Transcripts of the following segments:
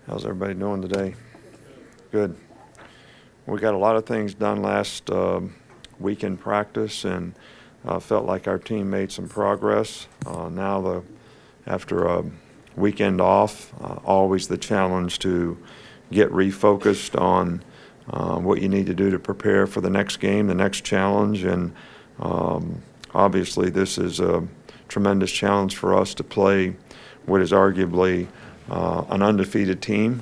How's everybody doing today? Good. We got a lot of things done last week in practice, and felt like our team made some progress. After a weekend off, always the challenge to get refocused on what you need to do to prepare for the next game, the next challenge, and obviously this is a tremendous challenge for us to play what is arguably an undefeated team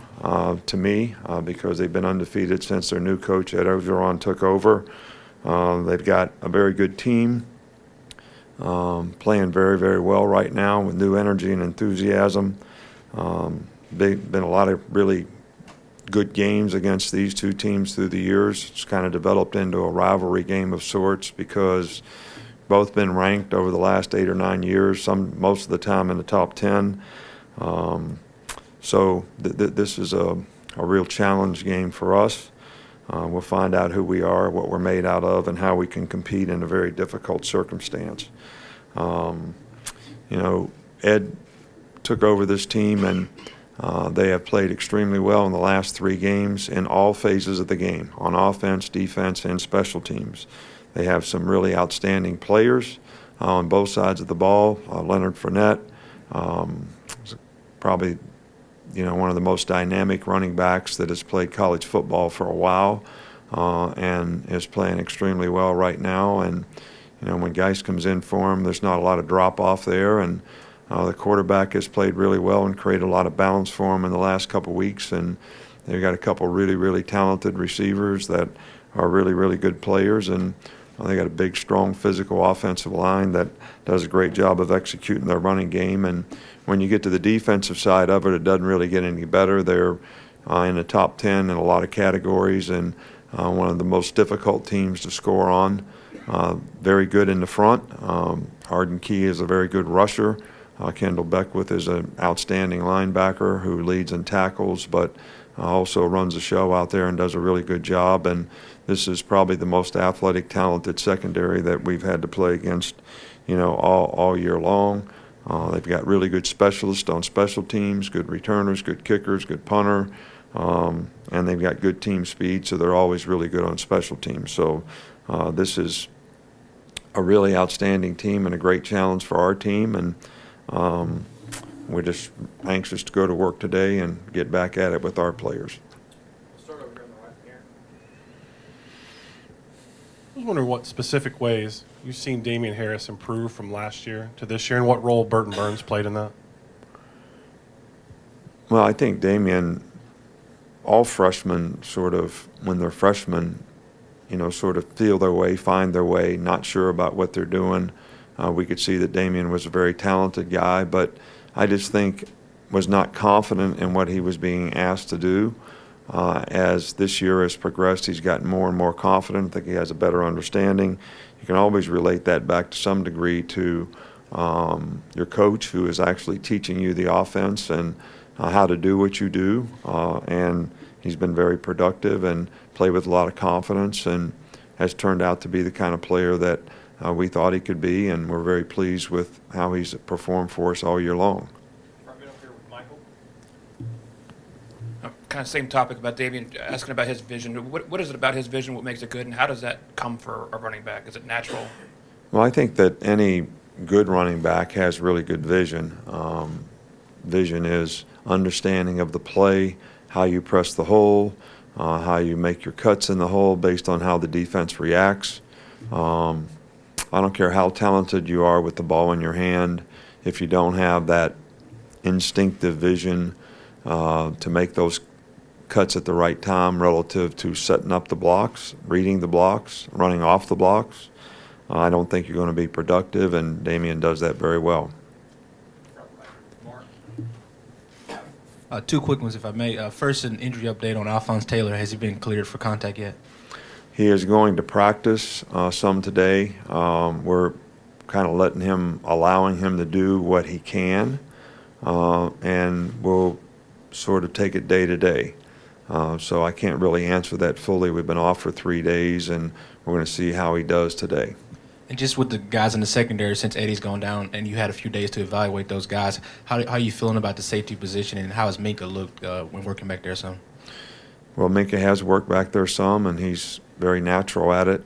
to me because they've been undefeated since their new coach Ed Orgeron took over. They've got a very good team playing very, very well right now with new energy and enthusiasm. They've been a lot of really good games against these two teams through the years. It's kind of developed into a rivalry game of sorts because both been ranked over the last 8 or 9 years, most of the time in the top 10. So this is a real challenge game for us. We'll find out who we are, what we're made out of, and how we can compete in a very difficult circumstance. Ed took over this team, and they have played extremely well in the last 3 games in all phases of the game, on offense, defense, and special teams. They have some really outstanding players on both sides of the ball. Leonard Fournette, probably one of the most dynamic running backs that has played college football for a while and is playing extremely well right now. And when Geis comes in for him, there's not a lot of drop-off there. And the quarterback has played really well and created a lot of balance for him in the last couple weeks. And they've got a couple really, really talented receivers that are really, really good players. And they got a big, strong, physical offensive line that does a great job of executing their running game. And when you get to the defensive side of it, it doesn't really get any better. They're in the top 10 in a lot of categories and one of the most difficult teams to score on. Very good in the front. Arden Key is a very good rusher. Kendall Beckwith is an outstanding linebacker who leads in tackles, but also runs the show out there and does a really good job. And this is probably the most athletic, talented secondary that we've had to play against, all year long. They've got really good specialists on special teams, good returners, good kickers, good punter, and they've got good team speed, so they're always really good on special teams. So this is a really outstanding team and a great challenge for our team, and we're just anxious to go to work today and get back at it with our players. Start over here on the right here. I was wondering what specific ways you've seen Damien Harris improve from last year to this year, and what role Burton Burns played in that. Well, I think Damien, all freshmen sort of, when they're freshmen, sort of feel their way, find their way, not sure about what they're doing. We could see that Damien was a very talented guy, but I just think was not confident in what he was being asked to do. As this year has progressed, he's gotten more and more confident. I think he has a better understanding. You can always relate that back to some degree to your coach, who is actually teaching you the offense and how to do what you do. And he's been very productive and played with a lot of confidence and has turned out to be the kind of player that we thought he could be, and we're very pleased with how he's performed for us all year long. Front middle here with Michael. Kind of same topic about Damien, asking about his vision. What is it about his vision, what makes it good, and how does that come for a running back? Is it natural? Well, I think that any good running back has really good vision. Vision is understanding of the play, how you press the hole, how you make your cuts in the hole based on how the defense reacts. I don't care how talented you are with the ball in your hand, if you don't have that instinctive vision to make those cuts at the right time relative to setting up the blocks, reading the blocks, running off the blocks, I don't think you're going to be productive, and Damien does that very well. Mark. 2 quick ones, if I may. First, an injury update on Alphonse Taylor. Has he been cleared for contact yet? He is going to practice some today. We're kind of allowing him to do what he can, and we'll sort of take it day to day. So I can't really answer that fully. We've been off for 3 days, and we're going to see how he does today. And just with the guys in the secondary, since Eddie's gone down, and you had a few days to evaluate those guys, how are you feeling about the safety position, and how has Minka looked when working back there some? Well, Minka has worked back there some, and he's very natural at it.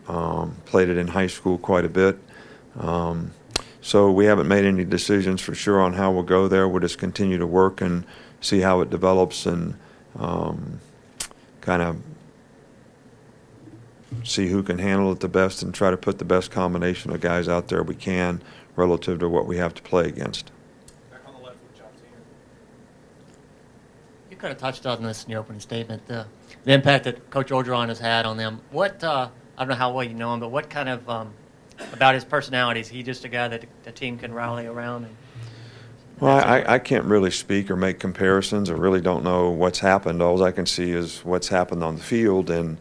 Played it in high school quite a bit. So we haven't made any decisions for sure on how we'll go there. We'll just continue to work and see how it develops and kind of see who can handle it the best and try to put the best combination of guys out there we can relative to what we have to play against. Back on the left with John Cena. You kind of touched on this in your opening statement, the impact that Coach Orgeron has had on them. What, I don't know how well you know him, but what kind of, about his personality, is he just a guy that the team can rally around? Well, I can't really speak or make comparisons. I really don't know what's happened. All I can see is what's happened on the field, and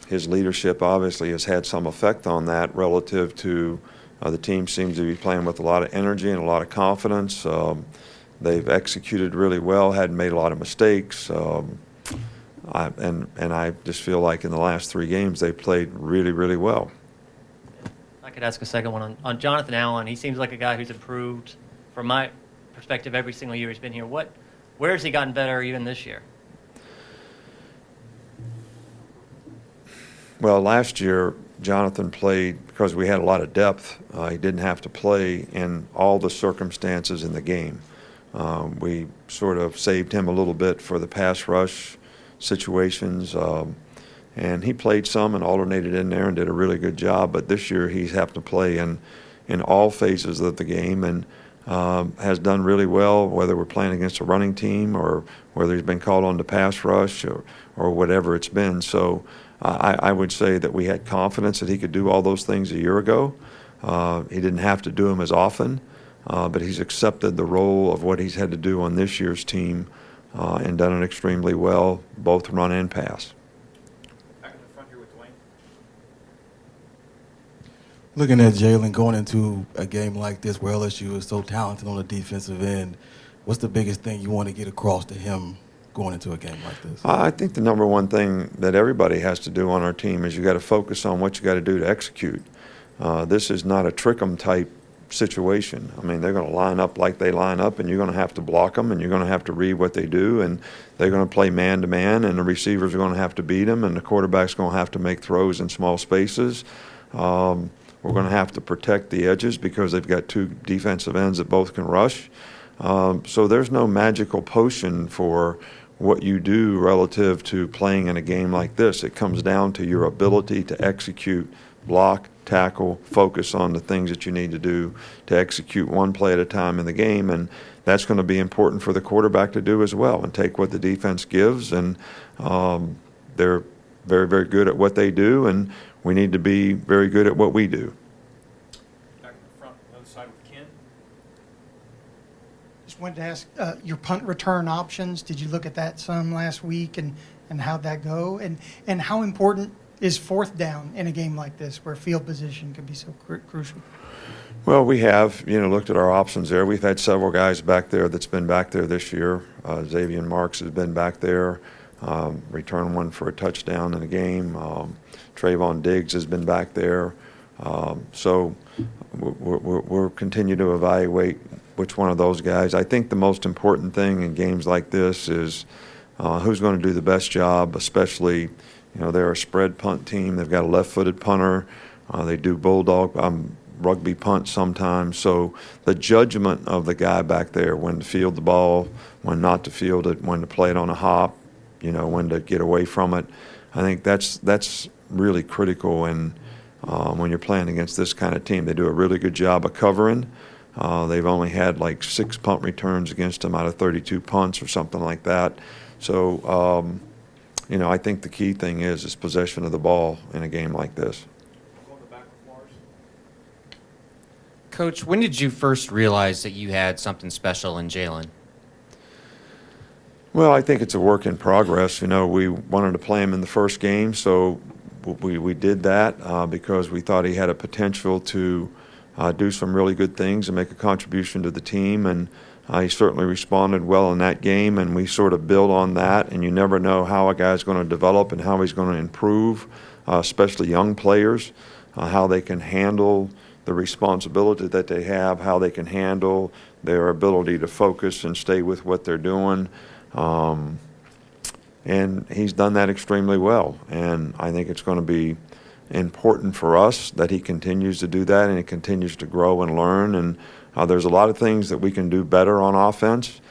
his leadership obviously has had some effect on that relative to the team seems to be playing with a lot of energy and a lot of confidence. They've executed really well, hadn't made a lot of mistakes. I just feel like in the last 3 games they played really, really well. I could ask a second one on Jonathan Allen. He seems like a guy who's improved, from my perspective, every single year he's been here. Where has he gotten better even this year? Well, last year Jonathan played because we had a lot of depth. He didn't have to play in all the circumstances in the game. We sort of saved him a little bit for the pass rush situations, and he played some and alternated in there and did a really good job. But this year he's had to play in all phases of the game and has done really well, whether we're playing against a running team or whether he's been called on to pass rush or whatever it's been. So I would say that we had confidence that he could do all those things a year ago. He didn't have to do them as often, but he's accepted the role of what he's had to do on this year's team and done it extremely well, both run and pass. Back in the front here with Dwayne. Looking at Jalen going into a game like this where LSU is so talented on the defensive end, what's the biggest thing you want to get across to him going into a game like this? I think the number one thing that everybody has to do on our team is you got to focus on what you got to do to execute. This is not a trick 'em type situation. I mean, they're going to line up like they line up, and you're going to have to block them, and you're going to have to read what they do, and they're going to play man-to-man, and the receivers are going to have to beat them, and the quarterback's going to have to make throws in small spaces. We're going to have to protect the edges because they've got 2 defensive ends that both can rush. So there's no magical potion for what you do relative to playing in a game like this. It comes down to your ability to execute, block, tackle, focus on the things that you need to do to execute one play at a time in the game, and that's going to be important for the quarterback to do as well and take what the defense gives, and they're very, very good at what they do, and we need to be very good at what we do. Back in the front, on the other side with Ken. Just wanted to ask, your punt return options, did you look at that some last week, and how'd that go? And how important is 4th down in a game like this where field position can be so crucial? Well, we have, looked at our options there. We've had several guys back there that's been back there this year. Xavier Marks has been back there, returned one for a touchdown in a game. Trayvon Diggs has been back there. So we'll continue to evaluate which one of those guys. I think the most important thing in games like this is who's going to do the best job, especially, they're a spread punt team. They've got a left-footed punter. They do bulldog rugby punt sometimes. So the judgment of the guy back there, when to field the ball, when not to field it, when to play it on a hop, when to get away from it, I think that's really critical. And when you're playing against this kind of team, they do a really good job of covering. They've only had like 6 punt returns against them out of 32 punts or something like that. So, I think the key thing is possession of the ball in a game like this. We'll go in the back with Lars. Coach, when did you first realize that you had something special in Jalen? Well, I think it's a work in progress. We wanted to play him in the first game, so we did that because we thought he had a potential to do some really good things and make a contribution to the team, and he certainly responded well in that game, and we sort of build on that, and you never know how a guy's going to develop and how he's going to improve, especially young players. how they can handle the responsibility that they have, how they can handle their ability to focus and stay with what they're doing. And he's done that extremely well. And I think it's going to be important for us that he continues to do that and he continues to grow and learn. And there's a lot of things that we can do better on offense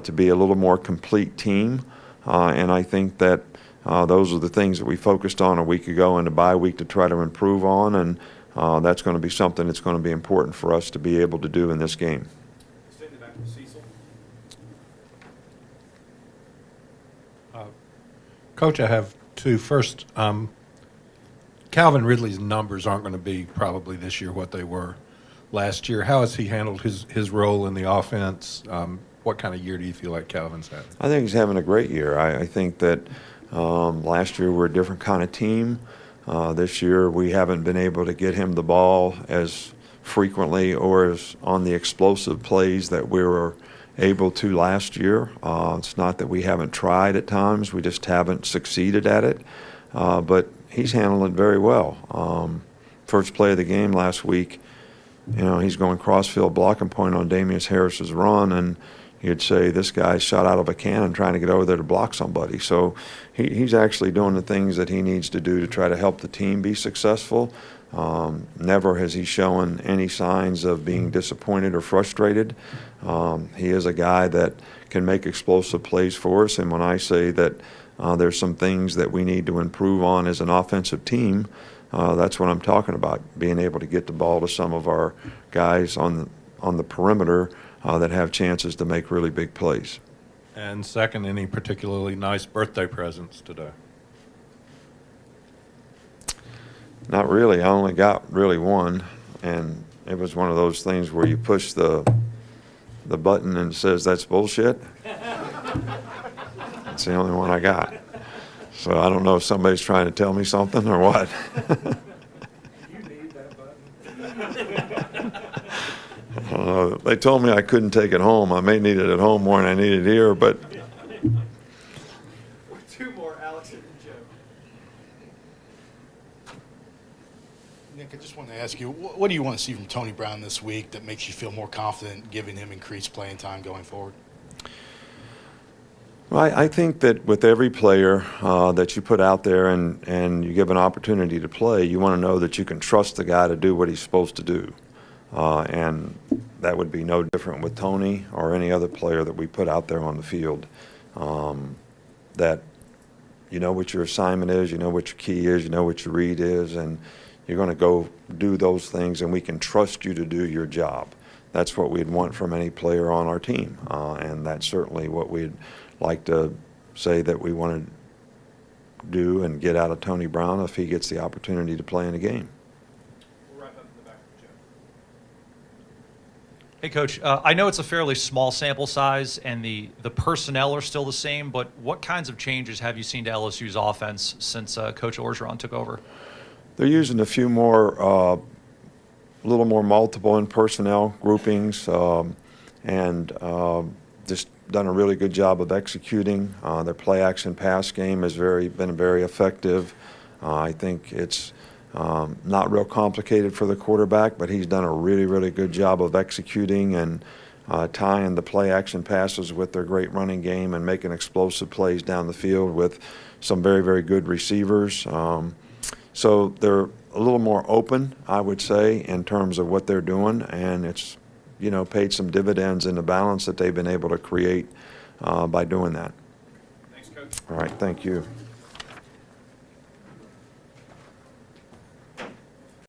to be a little more complete team. And I think that those are the things that we focused on a week ago in the bye week to try to improve on. And that's going to be something that's going to be important for us to be able to do in this game. Stay in the back of Cecil. Coach, I have two. First, Calvin Ridley's numbers aren't going to be probably this year what they were last year. How has he handled his role in the offense? What kind of year do you feel like Calvin's had? I think he's having a great year. I think that last year we're a different kind of team. This year we haven't been able to get him the ball as frequently or as on the explosive plays that we were able to last year. It's not that we haven't tried at times, we just haven't succeeded at it. But he's handling it very well. First play of the game last week, he's going cross-field blocking point on Damien Harris's run, and you'd say this guy shot out of a cannon trying to get over there to block somebody. So he's actually doing the things that he needs to do to try to help the team be successful. Never has he shown any signs of being disappointed or frustrated. He is a guy that can make explosive plays for us, and when I say that there's some things that we need to improve on as an offensive team, that's what I'm talking about, being able to get the ball to some of our guys on the perimeter that have chances to make really big plays. And second, any particularly nice birthday presents today? Not really. I only got really one, and it was one of those things where you push the button and it says that's bullshit. That's the only one I got. So I don't know if somebody's trying to tell me something or what. You need that button. I don't know. They told me I couldn't take it home. I may need it at home more than I need it here, but Two more, Alex and Joe. Nick, I just want to ask you, what do you want to see from Tony Brown this week that makes you feel more confident giving him increased playing time going forward? well, I think that with every player that you put out there and you give an opportunity to play, you want to know that you can trust the guy to do what he's supposed to do. And that would be no different with Tony or any other player that we put out there on the field. That you know what your assignment is, you know what your key is, you know what your read is, and you're going to go do those things, and we can trust you to do your job. That's what we'd want from any player on our team, and that's certainly what we'd like to say that we want to do and get out of Tony Brown if he gets the opportunity to play in a game. We'll wrap up in the back of Joe. Hey, Coach, I know it's a fairly small sample size and the personnel are still the same, but what kinds of changes have you seen to LSU's offense since Coach Orgeron took over? They're using a few more, a little more multiple in personnel groupings, and just done a really good job of executing. Their play action pass game has been very effective. I think it's not real complicated for the quarterback, but he's done a really, really good job of executing and tying the play action passes with their great running game and making explosive plays down the field with some very, very good receivers. So they're a little more open, I would say, in terms of what they're doing, and it's paid some dividends in the balance that they've been able to create by doing that. Thanks, Coach. All right, thank you.